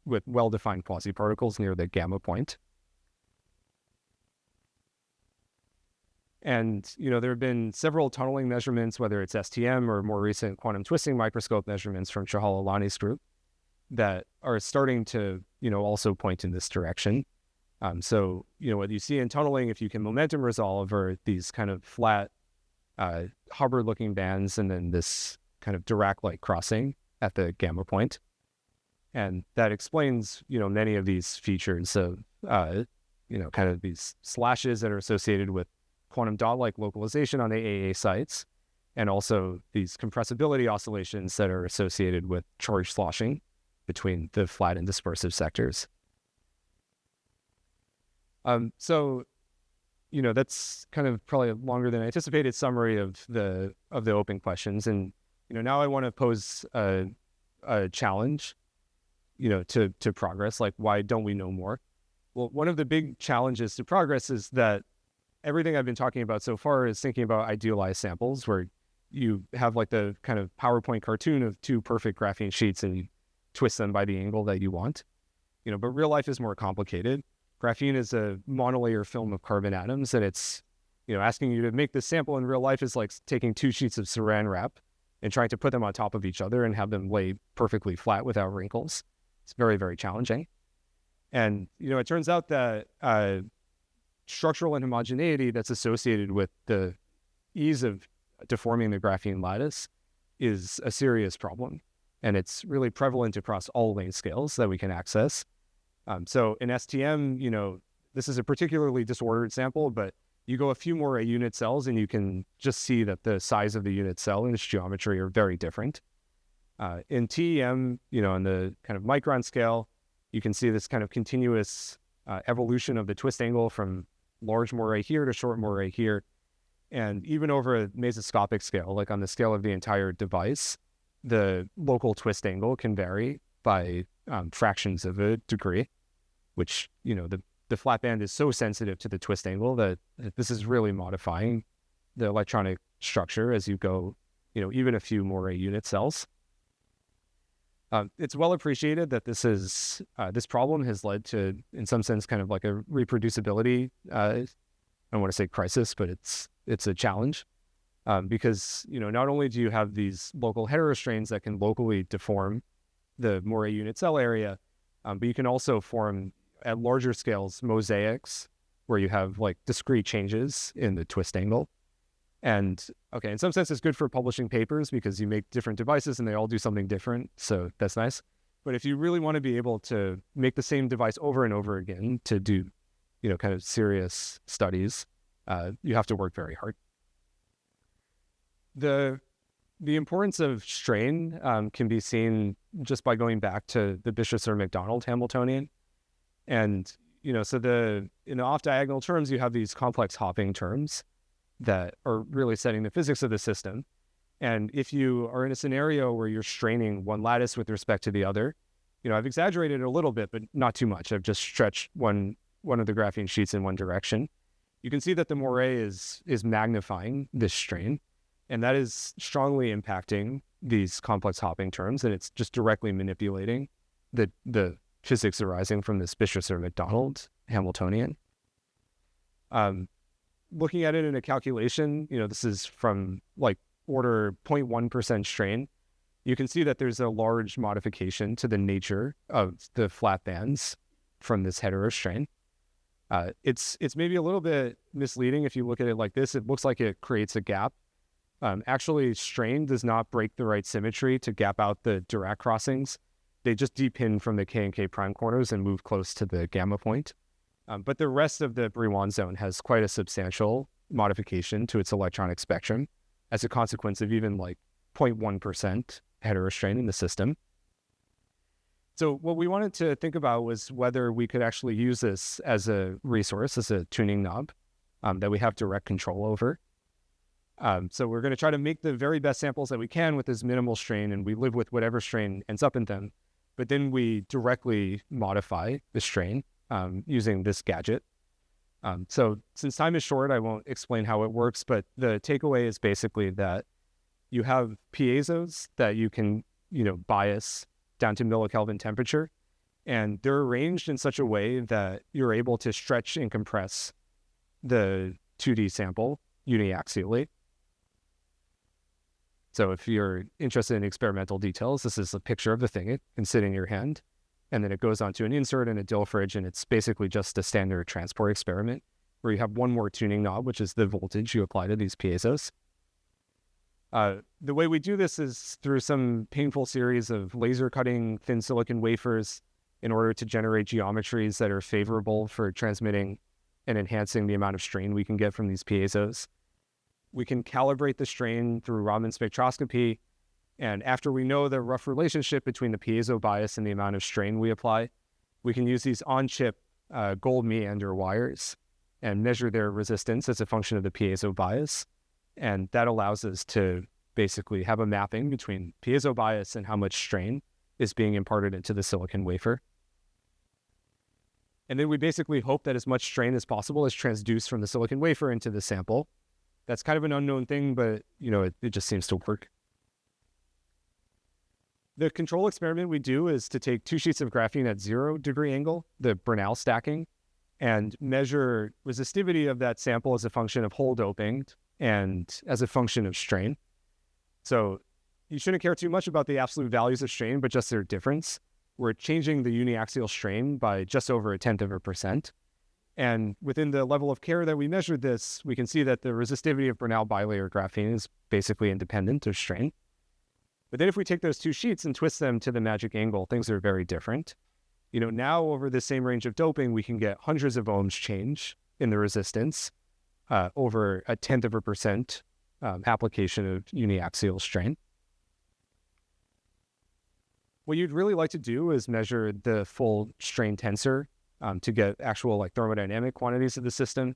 with well-defined quasi-particles near the gamma point. And, there have been several tunneling measurements, whether it's STM or more recent quantum twisting microscope measurements from Chahal Alani's group, that are starting to, also point in this direction. So, what you see in tunneling, if you can momentum resolve, are these kind of flat Hubbard-looking bands, and then this kind of Dirac-like crossing at the gamma point. And that explains, many of these features of, kind of these slashes that are associated with quantum dot-like localization on the AA sites, and also these compressibility oscillations that are associated with charge sloshing between the flat and dispersive sectors. So, that's kind of probably a longer than anticipated summary of the open questions. And, now I want to pose a challenge, to progress, like, why don't we know more? Well, one of the big challenges to progress is that everything I've been talking about so far is thinking about idealized samples where you have like the kind of PowerPoint cartoon of two perfect graphene sheets and you twist them by the angle that you want. But real life is more complicated. Graphene is a monolayer film of carbon atoms, and it's, asking you to make this sample in real life is like taking two sheets of saran wrap and trying to put them on top of each other and have them lay perfectly flat without wrinkles. It's very, very challenging. And, it turns out that structural inhomogeneity that's associated with the ease of deforming the graphene lattice is a serious problem. And it's really prevalent across all length scales that we can access. So in STM, this is a particularly disordered sample, but you go a few more unit cells and you can just see that the size of the unit cell and its geometry are very different. In TEM, on the kind of micron scale, you can see this kind of continuous evolution of the twist angle from large moire here to short moire here. And even over a mesoscopic scale, like on the scale of the entire device, the local twist angle can vary by fractions of a degree, which, the flat band is so sensitive to the twist angle that this is really modifying the electronic structure as you go, even a few more unit cells. It's well appreciated that this problem has led to, in some sense, kind of like a reproducibility, I don't want to say crisis, but it's a challenge. Because, not only do you have these local heterostrains that can locally deform the moire unit cell area, but you can also form at larger scales mosaics where you have like discrete changes in the twist angle. And okay, in some sense it's good for publishing papers because you make different devices and they all do something different. So that's nice. But if you really want to be able to make the same device over and over again to do, kind of serious studies, you have to work very hard. The importance of strain can be seen just by going back to the Bishop-Macdonald Hamiltonian. And, so in the off-diagonal terms, you have these complex hopping terms that are really setting the physics of the system. And if you are in a scenario where you're straining one lattice with respect to the other, I've exaggerated a little bit, but not too much. I've just stretched one of the graphene sheets in one direction. You can see that the moire is magnifying this strain. And that is strongly impacting these complex hopping terms, and it's just directly manipulating the physics arising from this Bishop-Macdonald Hamiltonian. Looking at it in a calculation, this is from like order 0.1% strain. You can see that there's a large modification to the nature of the flat bands from this heterostrain. It's maybe a little bit misleading if you look at it like this. It looks like it creates a gap. Actually, strain does not break the right symmetry to gap out the Dirac crossings. They just depin from the K and K prime corners and move close to the gamma point. But the rest of the Brillouin zone has quite a substantial modification to its electronic spectrum as a consequence of even like 0.1% heterostrain in the system. So what we wanted to think about was whether we could actually use this as a resource, as a tuning knob that we have direct control over. So we're going to try to make the very best samples that we can with this minimal strain, and we live with whatever strain ends up in them. But then we directly modify the strain using this gadget. So since time is short, I won't explain how it works, but the takeaway is basically that you have piezos that you can, bias down to millikelvin temperature, and they're arranged in such a way that you're able to stretch and compress the 2D sample uniaxially. So if you're interested in experimental details, this is a picture of the thing. It can sit in your hand, and then it goes onto an insert in a dill fridge, and it's basically just a standard transport experiment where you have one more tuning knob, which is the voltage you apply to these piezos. The way we do this is through some painful series of laser cutting thin silicon wafers in order to generate geometries that are favorable for transmitting and enhancing the amount of strain we can get from these piezos. We can calibrate the strain through Raman spectroscopy, and after we know the rough relationship between the piezo bias and the amount of strain we apply, we can use these on-chip gold meander wires and measure their resistance as a function of the piezo bias. And that allows us to basically have a mapping between piezo bias and how much strain is being imparted into the silicon wafer. And then we basically hope that as much strain as possible is transduced from the silicon wafer into the sample. That's kind of an unknown thing, but it just seems to work. The control experiment we do is to take 2 sheets of graphene at 0-degree angle, the Bernal stacking, and measure resistivity of that sample as a function of hole doping and as a function of strain. So you shouldn't care too much about the absolute values of strain, but just their difference. We're changing the uniaxial strain by just over 0.1%. And within the level of care that we measured this, we can see that the resistivity of Bernal bilayer graphene is basically independent of strain. But then if we take those 2 sheets and twist them to the magic angle, things are very different. Now over the same range of doping, we can get hundreds of ohms change in the resistance over 0.1% application of uniaxial strain. What you'd really like to do is measure the full strain tensor to get actual thermodynamic quantities of the system.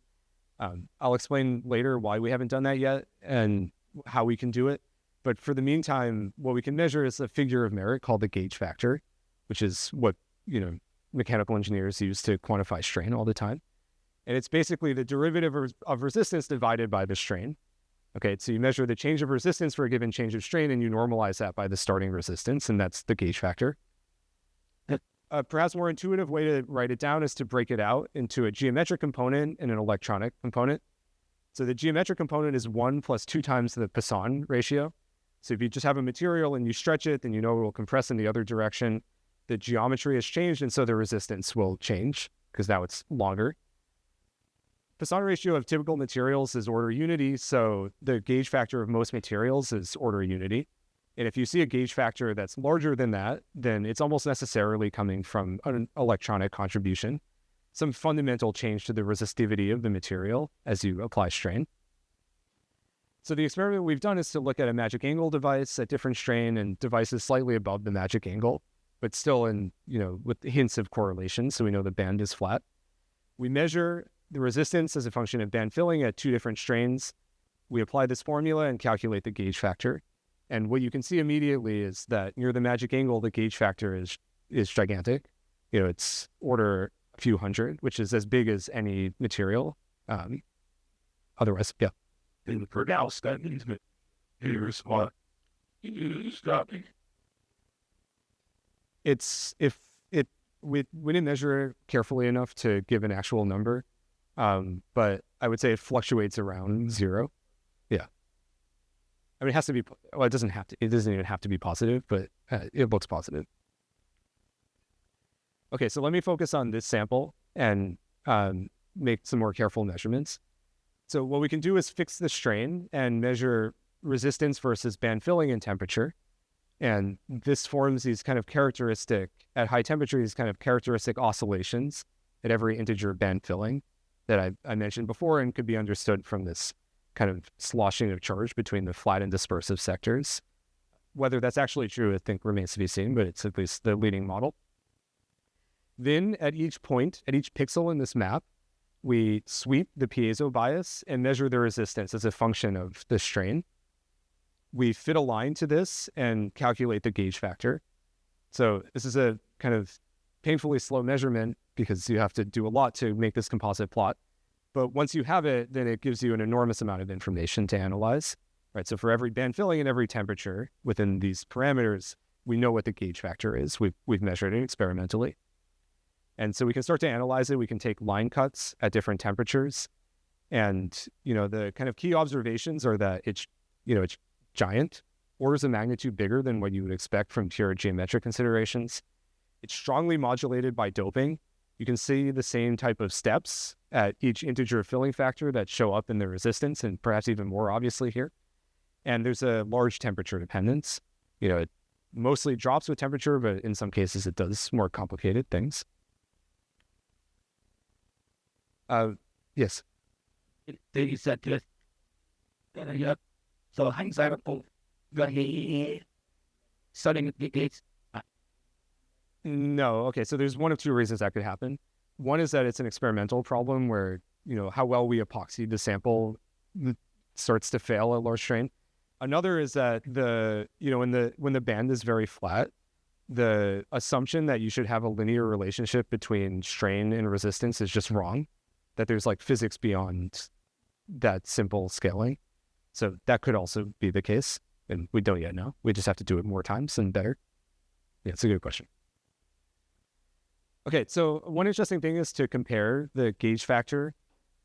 I'll explain later why we haven't done that yet and how we can do it. But for the meantime, what we can measure is a figure of merit called the gauge factor, which is what mechanical engineers use to quantify strain all the time. And it's basically the derivative of resistance divided by the strain. Okay, so you measure the change of resistance for a given change of strain, and you normalize that by the starting resistance, and that's the gauge factor. Perhaps more intuitive way to write it down is to break it out into a geometric component and an electronic component. So the geometric component is 1 + 2 times the Poisson ratio. So if you just have a material and you stretch it, then it will compress in the other direction. The geometry has changed, and so the resistance will change because now it's longer. Poisson ratio of typical materials is order unity, so the gauge factor of most materials is order unity. And if you see a gauge factor that's larger than that, then it's almost necessarily coming from an electronic contribution, some fundamental change to the resistivity of the material as you apply strain. So the experiment we've done is to look at a magic angle device at different strain and devices slightly above the magic angle, but still with hints of correlation, so we know the band is flat. We measure the resistance as a function of band filling at 2 different strains. We apply this formula and calculate the gauge factor. And what you can see immediately is that near the magic angle, the gauge factor is gigantic. It's order a few hundred, which is as big as any material. Otherwise, yeah. In the Bernal stacking, here's what is stopping. We didn't measure it carefully enough to give an actual number, but I would say it fluctuates around 0. Yeah. I mean, it has to be. Well, it doesn't even have to be positive, but it looks positive. Okay, so let me focus on this sample and make some more careful measurements. So what we can do is fix the strain and measure resistance versus band filling and temperature. And this forms these kind of characteristic, at high temperature, these kind of characteristic oscillations at every integer band filling that I mentioned before and could be understood from this kind of sloshing of charge between the flat and dispersive sectors. Whether that's actually true, I think remains to be seen, but it's at least the leading model. Then at each point, at each pixel in this map, we sweep the piezo bias and measure the resistance as a function of the strain. We fit a line to this and calculate the gauge factor. So this is a kind of painfully slow measurement because you have to do a lot to make this composite plot. But once you have it, then it gives you an enormous amount of information to analyze. Right? So for every band filling and every temperature within these parameters, we know what the gauge factor is. We've measured it experimentally. And so we can start to analyze it. We can take line cuts at different temperatures. And, the kind of key observations are that it's giant, orders of magnitude bigger than what you would expect from pure geometric considerations. It's strongly modulated by doping. You can see the same type of steps at each integer filling factor that show up in the resistance, and perhaps even more obviously here. And there's a large temperature dependence. It mostly drops with temperature, but in some cases it does more complicated things. Yes. They said that. Yep. So hangs out studying the gates. No. Okay. So there's one of 2 reasons that could happen. One is that it's an experimental problem where, how well we epoxy the sample starts to fail at large strain. Another is that when the band is very flat, the assumption that you should have a linear relationship between strain and resistance is just wrong, that there's like physics beyond that simple scaling. So that could also be the case, and we don't yet know. We just have to do it more times and better. Yeah, it's a good question. Okay, so one interesting thing is to compare the gauge factor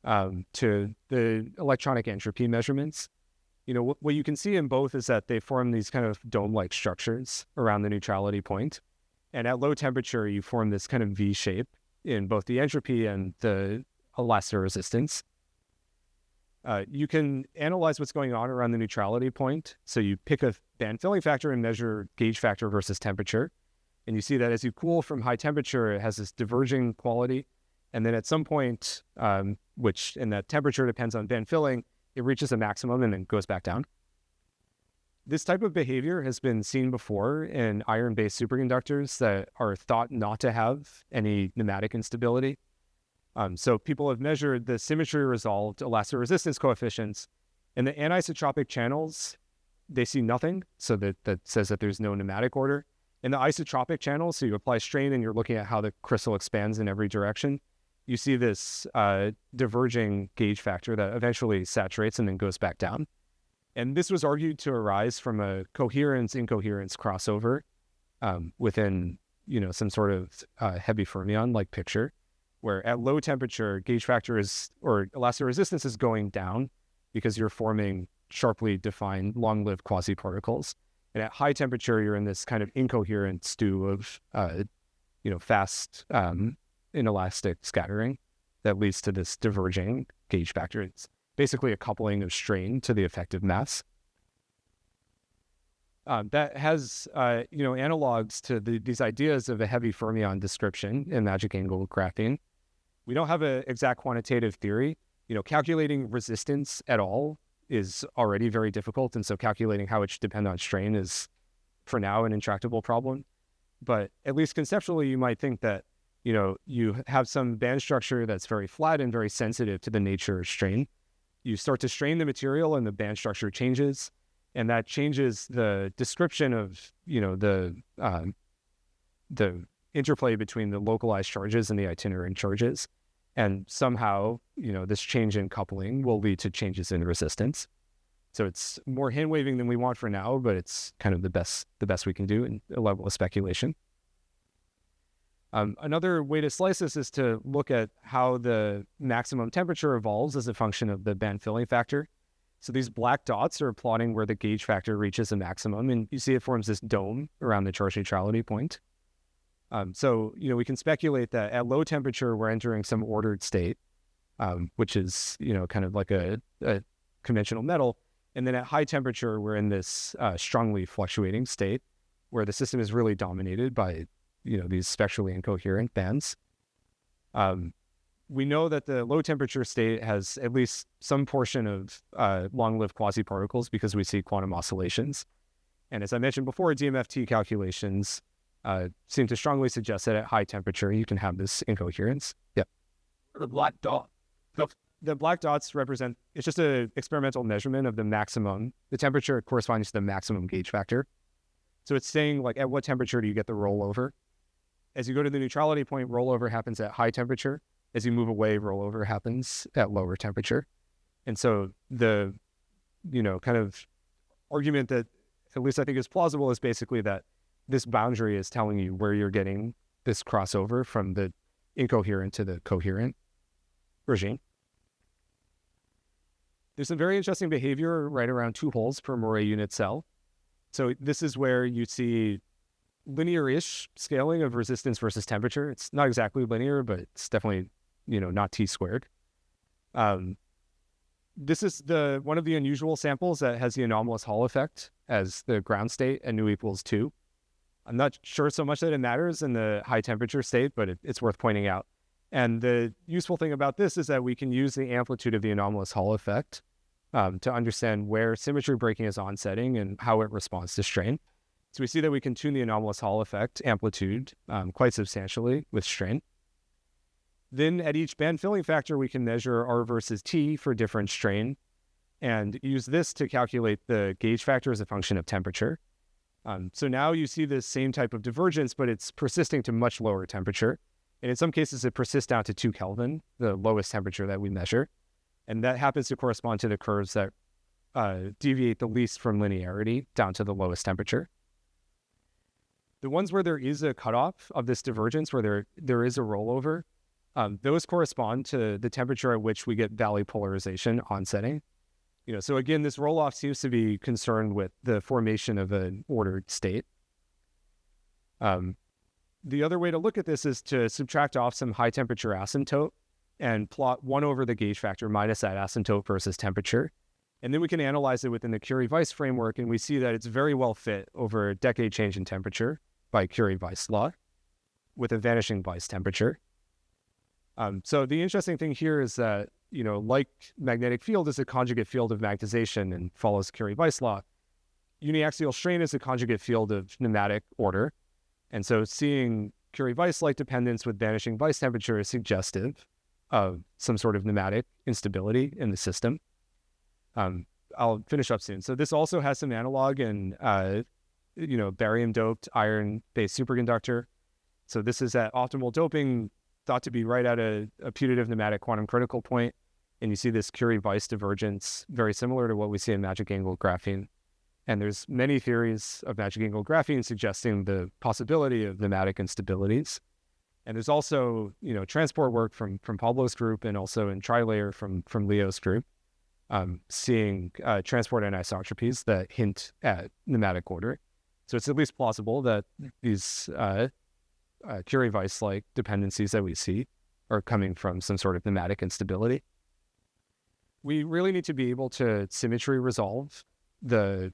to the electronic entropy measurements. You know, what you can see in both is that they form these kind of dome-like structures around the neutrality point. And at low temperature, you form this kind of V shape in both the entropy and the elastoresistance. You can analyze what's going on around the neutrality point. So you pick a band filling factor and measure gauge factor versus temperature. And you see that as you cool from high temperature, it has this diverging quality. And then at some point, which in that temperature depends on band filling, it reaches a maximum and then goes back down. This type of behavior has been seen before in iron-based superconductors that are thought not to have any pneumatic instability. So people have measured the symmetry-resolved elastoresistance coefficients. In the anisotropic channels, they see nothing, so that says that there's no pneumatic order. In the isotropic channels, so you apply strain and you're looking at how the crystal expands in every direction, you see this diverging gauge factor that eventually saturates and then goes back down. And this was argued to arise from a coherence-incoherence crossover within, some sort of heavy fermion-like picture, where at low temperature, gauge factor or elastoresistance is going down because you're forming sharply defined long-lived quasi-particles. And at high temperature, you're in this kind of incoherent stew of, fast inelastic scattering that leads to this diverging gauge factor. It's basically a coupling of strain to the effective mass. That has, analogs to these ideas of a heavy fermion description in magic angle graphene. We don't have an exact quantitative theory. Calculating resistance at all is already very difficult, and so calculating how it should depend on strain is, for now, an intractable problem. But at least conceptually, you might think that, you have some band structure that's very flat and very sensitive to the nature of strain. You start to strain the material and the band structure changes, and that changes the description of, the interplay between the localized charges and the itinerant charges. And somehow, this change in coupling will lead to changes in resistance. So it's more hand waving than we want for now, but it's kind of the best we can do in a level of speculation. Another way to slice this is to look at how the maximum temperature evolves as a function of the band filling factor. So these black dots are plotting where the gauge factor reaches a maximum, and you see it forms this dome around the charge neutrality point. So, we can speculate that at low temperature, we're entering some ordered state, which is, kind of like a conventional metal. And then at high temperature, we're in this strongly fluctuating state where the system is really dominated by, these spectrally incoherent bands. We know that the low temperature state has at least some portion of long-lived quasi-particles because we see quantum oscillations. And as I mentioned before, DMFT calculations seem to strongly suggest that at high temperature, you can have this incoherence. Yep. The black dot. The black dots represent, it's just an experimental measurement of the maximum. The temperature corresponds to the maximum gauge factor. So it's saying, like, at what temperature do you get the rollover? As you go to the neutrality point, rollover happens at high temperature. As you move away, rollover happens at lower temperature. And so the, kind of argument that at least I think is plausible is basically that this boundary is telling you where you're getting this crossover from the incoherent to the coherent regime. There's some very interesting behavior right around 2 holes per Moray unit cell. So this is where you see linear-ish scaling of resistance versus temperature. It's not exactly linear, but it's definitely, not t squared. This is one of the unusual samples that has the anomalous Hall effect as the ground state at nu equals 2. I'm not sure so much that it matters in the high temperature state, but it's worth pointing out. And the useful thing about this is that we can use the amplitude of the anomalous Hall effect to understand where symmetry breaking is onsetting and how it responds to strain. So we see that we can tune the anomalous Hall effect amplitude quite substantially with strain. Then at each band filling factor, we can measure R versus T for different strain and use this to calculate the gauge factor as a function of temperature. So now you see this same type of divergence, but it's persisting to much lower temperature. And in some cases, it persists down to 2 Kelvin, the lowest temperature that we measure. And that happens to correspond to the curves that deviate the least from linearity down to the lowest temperature. The ones where there is a cutoff of this divergence, where there is a rollover, those correspond to the temperature at which we get valley polarization onsetting. So again, this roll-off seems to be concerned with the formation of an ordered state. The other way to look at this is to subtract off some high temperature asymptote and plot 1 over the gauge factor minus that asymptote versus temperature. And then we can analyze it within the Curie-Weiss framework, and we see that it's very well fit over a decade change in temperature by Curie-Weiss law with a vanishing Weiss temperature. So the interesting thing here is that, like magnetic field is a conjugate field of magnetization and follows Curie-Weiss law, uniaxial strain is a conjugate field of pneumatic order. And so seeing Curie-Weiss-like dependence with vanishing Weiss temperature is suggestive of some sort of pneumatic instability in the system. I'll finish up soon. So this also has some analog in, barium-doped iron-based superconductor. So this is at optimal doping, thought to be right at a putative pneumatic quantum critical point. And you see this Curie-Weiss divergence, very similar to what we see in magic angle graphene. And there's many theories of magic angle graphene suggesting the possibility of pneumatic instabilities. And there's also, transport work from Pablo's group and also in trilayer from Leo's group, seeing transport anisotropies that hint at pneumatic order. So it's at least plausible that these Curie-Weiss-like dependencies that we see are coming from some sort of pneumatic instability. We really need to be able to symmetry resolve the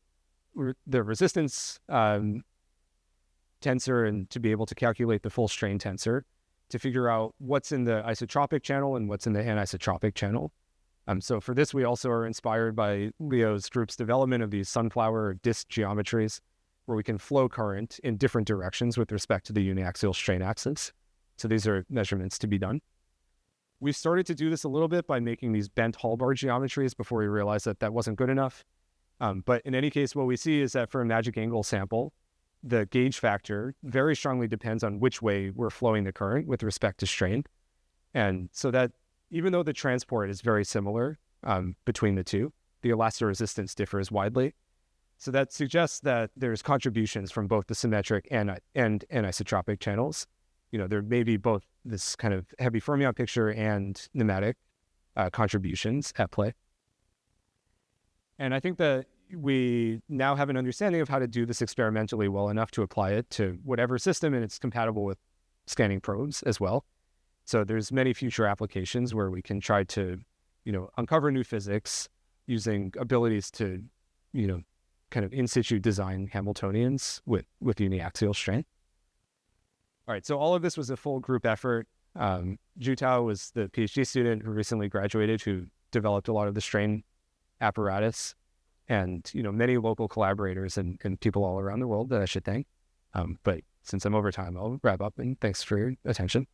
resistance tensor and to be able to calculate the full strain tensor to figure out what's in the isotropic channel and what's in the anisotropic channel. So for this, we also are inspired by Leo's group's development of these sunflower disk geometries where we can flow current in different directions with respect to the uniaxial strain axis. So these are measurements to be done. We've started to do this a little bit by making these bent Hallbar geometries before we realized that wasn't good enough. But in any case, what we see is that for a magic angle sample, the gauge factor very strongly depends on which way we're flowing the current with respect to strain. And so that even though the transport is very similar between the two, the elastoresistance differs widely. So that suggests that there's contributions from both the symmetric and anisotropic channels. There may be both this kind of heavy fermion picture and pneumatic contributions at play. And I think that we now have an understanding of how to do this experimentally well enough to apply it to whatever system, and it's compatible with scanning probes as well. So there's many future applications where we can try to, uncover new physics using abilities to, kind of in situ design Hamiltonians with uniaxial strain. All right, so all of this was a full group effort. Jutao was the PhD student who recently graduated who developed a lot of the strain apparatus, and many local collaborators and people all around the world that I should thank. But since I'm over time, I'll wrap up, and thanks for your attention.